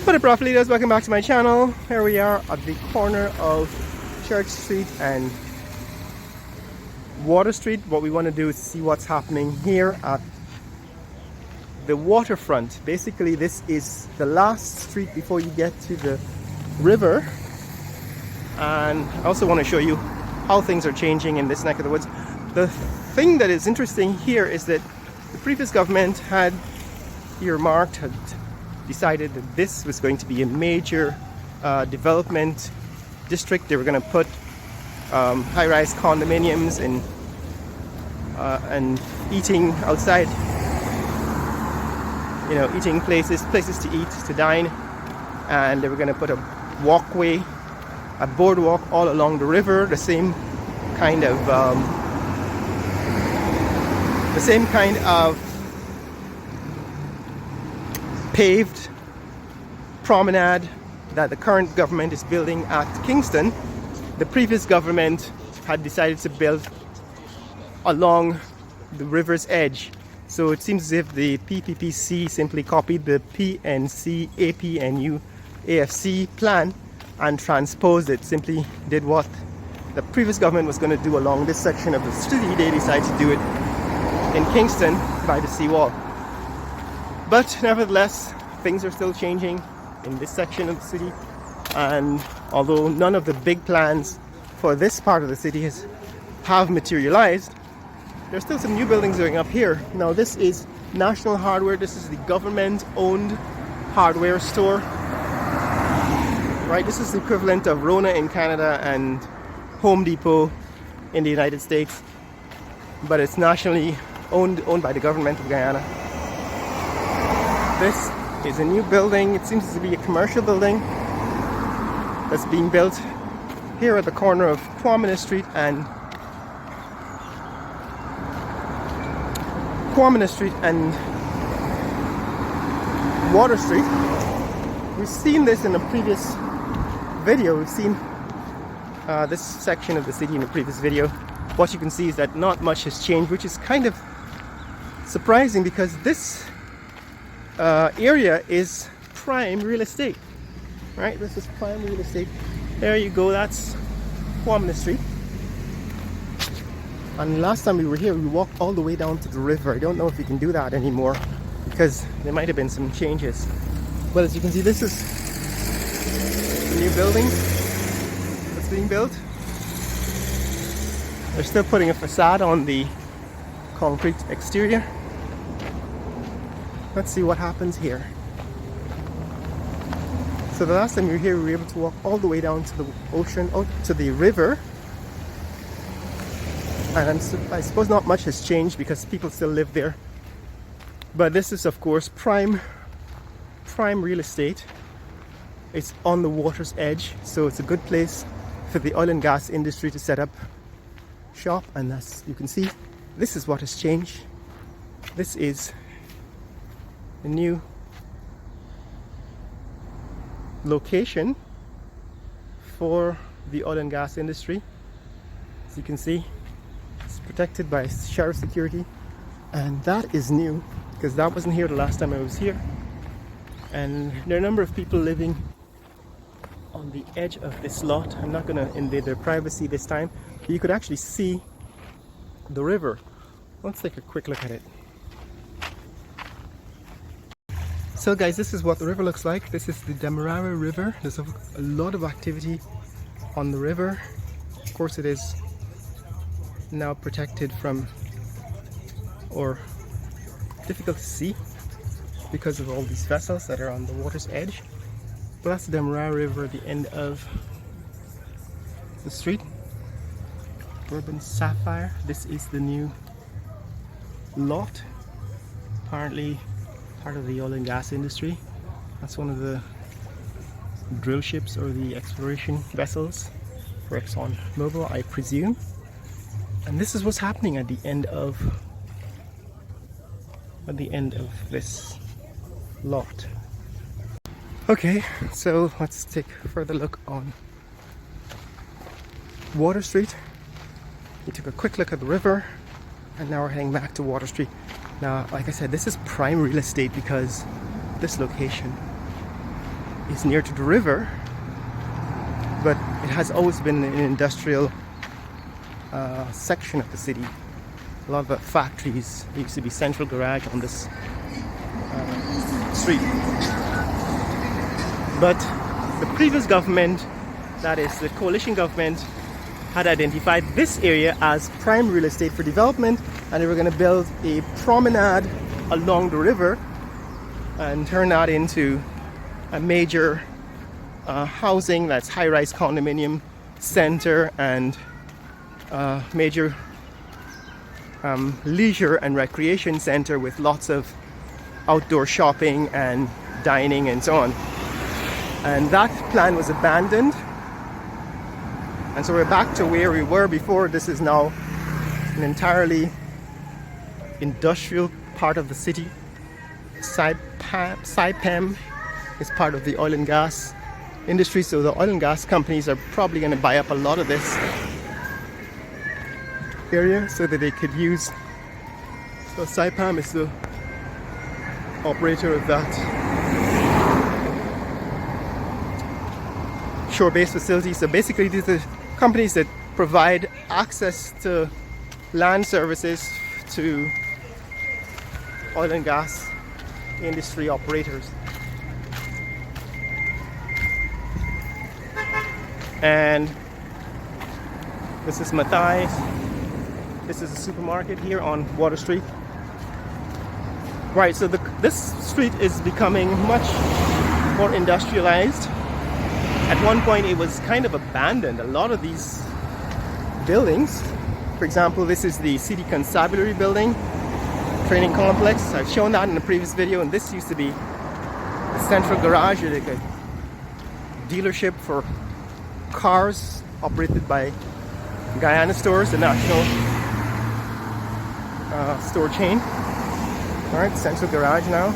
What up, Rough Leaders? Welcome back to my channel. Here we are at the corner of Church Street and Water Street. What we want to do is see what's happening here at the waterfront. Basically, this is the last street before you get to the river. And I also want to show you how things are changing in this neck of the woods. The thing that is interesting here is that the previous government had decided that this was going to be a major development district. They were going to put high-rise condominiums and eating outside, eating places to eat, to dine, and they were going to put a walkway, a boardwalk all along the river, the same kind of paved promenade that the current government is building at Kingston. The previous government had decided to build along the river's edge. So it seems as if the PPPC simply copied the PNC, APNU, AFC plan and transposed it, simply did what the previous government was going to do along this section of the city. They decided to do it in Kingston by the seawall. But nevertheless, things are still changing in this section of the city, and although none of the big plans for this part of the city have materialized, there's still some new buildings going up here. Now this is National Hardware. This is the government-owned hardware store. Right, this is the equivalent of Rona in Canada and Home Depot in the United States, but it's nationally owned by the government of Guyana. This is a new building. It seems to be a commercial building that's being built here at the corner of Quamina Street and Water Street. We've seen this in a previous video. We've seen this section of the city in a previous video. What you can see is that not much has changed, which is kind of surprising because this area is prime real estate, right? This is prime real estate. There you go, that's Quamina Street. And last time we were here, we walked all the way down to the river. I don't know if you can do that anymore because there might have been some changes. Well, as you can see, this is the new building that's being built. They're still putting a facade on the concrete exterior. Let's see what happens here. So the last time we were here, we were able to walk all the way down to the ocean, out to the river. And I suppose not much has changed because people still live there. But this is, of course, prime real estate. It's on the water's edge, so it's a good place for the oil and gas industry to set up shop. And as you can see, this is what has changed. This is a new location for the oil and gas industry. As you can see, it's protected by sheriff security, and that is new because that wasn't here the last time I was here. And there are a number of people living on the edge of this lot. I'm not going to invade their privacy this time. You could actually see the river. Let's take a quick look at it. So guys, this is what the river looks like. This is the Demerare River. There's a lot of activity on the river. Of course, it is now protected from, or difficult to see because of all these vessels that are on the water's edge. But that's the Demerare River at the end of the street. Bourbon Sapphire. This is the new lot. Apparently part of the oil and gas industry. That's one of the drill ships or the exploration vessels for ExxonMobil, I presume. And this is what's happening at the end of this lot. Okay, so let's take a further look on Water Street. We took a quick look at the river, and now we're heading back to Water Street. Now, like I said, this is prime real estate because this location is near to the river, but it has always been an industrial section of the city. A lot of factories. There used to be Central Garage on this street. But the previous government, that is the coalition government, had identified this area as prime real estate for development, and they were going to build a promenade along the river and turn that into a major housing, that's high-rise condominium center, and major leisure and recreation center with lots of outdoor shopping and dining and so on. And that plan was abandoned, and so we're back to where we were before. This is now an entirely industrial part of the city. Saipem is part of the oil and gas industry, so the oil and gas companies are probably going to buy up a lot of this area so that they could use. So Saipem is the operator of that shore-based facility. So basically these are companies that provide access to land services to oil and gas industry operators. And this is Matthias. This is a supermarket here on Water Street. Right, so this street is becoming much more industrialized. At one point it was kind of abandoned. A lot of these buildings, for example, this is the City Constabulary building, training complex. I've shown that in the previous video, and this used to be the Central Garage, like a dealership for cars operated by Guyana Stores, the national store chain. Alright, Central Garage now.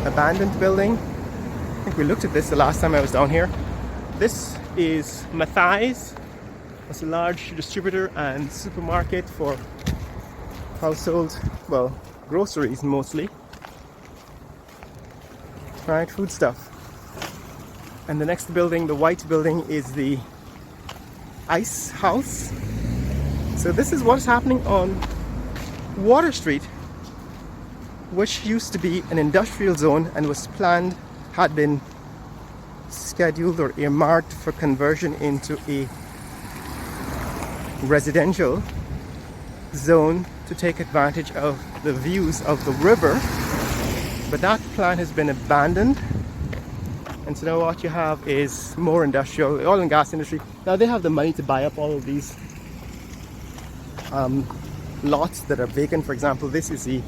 Abandoned building. I think we looked at this the last time I was down here. This is Matthias. It's a large distributor and supermarket for household, well, groceries mostly. Right, food stuff. And the next building, the white building, is the Ice House. So this is what's happening on Water Street, which used to be an industrial zone and was planned, had been scheduled or earmarked for conversion into a residential zone to take advantage of the views of the river. But that plan has been abandoned, and so now what you have is more industrial, oil and gas industry. Now they have the money to buy up all of these lots that are vacant. For example, this is the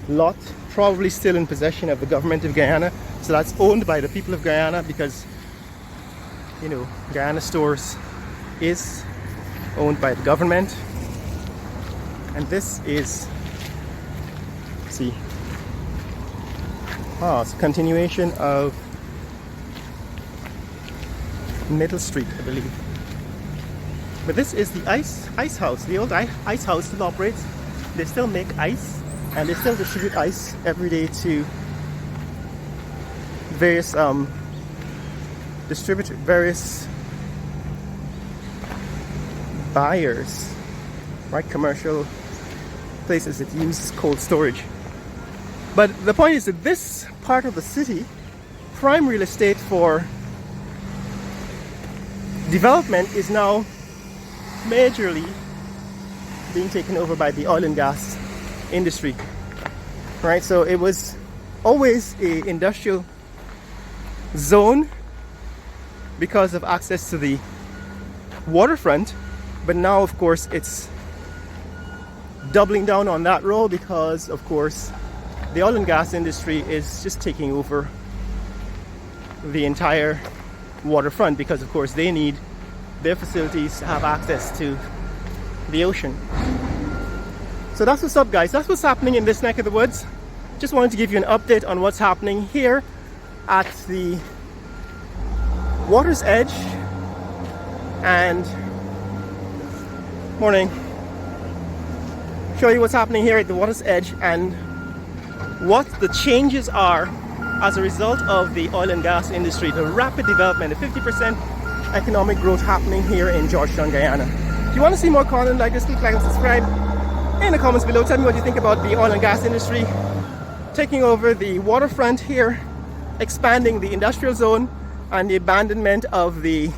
lot probably still in possession of the government of Guyana, so that's owned by the people of Guyana, because you know, Guyana Stores is owned by the government. And this is, see, it's a continuation of Middle Street, I believe. But this is the ice house. The old ice house still operates. They still make ice, and they still distribute ice every day to various various buyers, right? Commercial places that use cold storage. But the point is that this part of the city, prime real estate for development, is now majorly being taken over by the oil and gas industry, right? So it was always an industrial zone because of access to the waterfront, but now of course it's doubling down on that role because of course the oil and gas industry is just taking over the entire waterfront, because of course they need their facilities to have access to the ocean. So that's what's up, guys. That's what's happening in this neck of the woods. Just wanted to give you an update on what's happening here at the water's edge. And morning, show you what's happening here at the water's edge and what the changes are as a result of the oil and gas industry, the rapid development, the 50% economic growth happening here in Georgetown, Guyana. If you want to see more content like this, please like and subscribe. In the comments below, tell me what you think about the oil and gas industry taking over the waterfront here, expanding the industrial zone, and the abandonment of the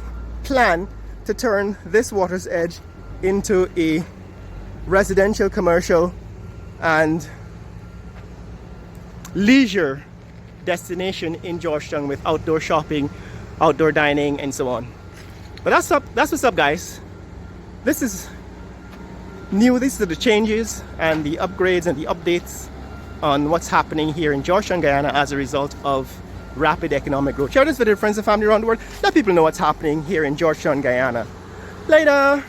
plan to turn this water's edge into a residential, commercial, and leisure destination in Georgetown with outdoor shopping, outdoor dining, and so on. But that's what's up, guys. This is new. These are the changes and the upgrades and the updates on what's happening here in Georgetown, Guyana as a result of rapid economic growth. Share this with your friends and family around the world. Let people know what's happening here in Georgetown, Guyana. Later.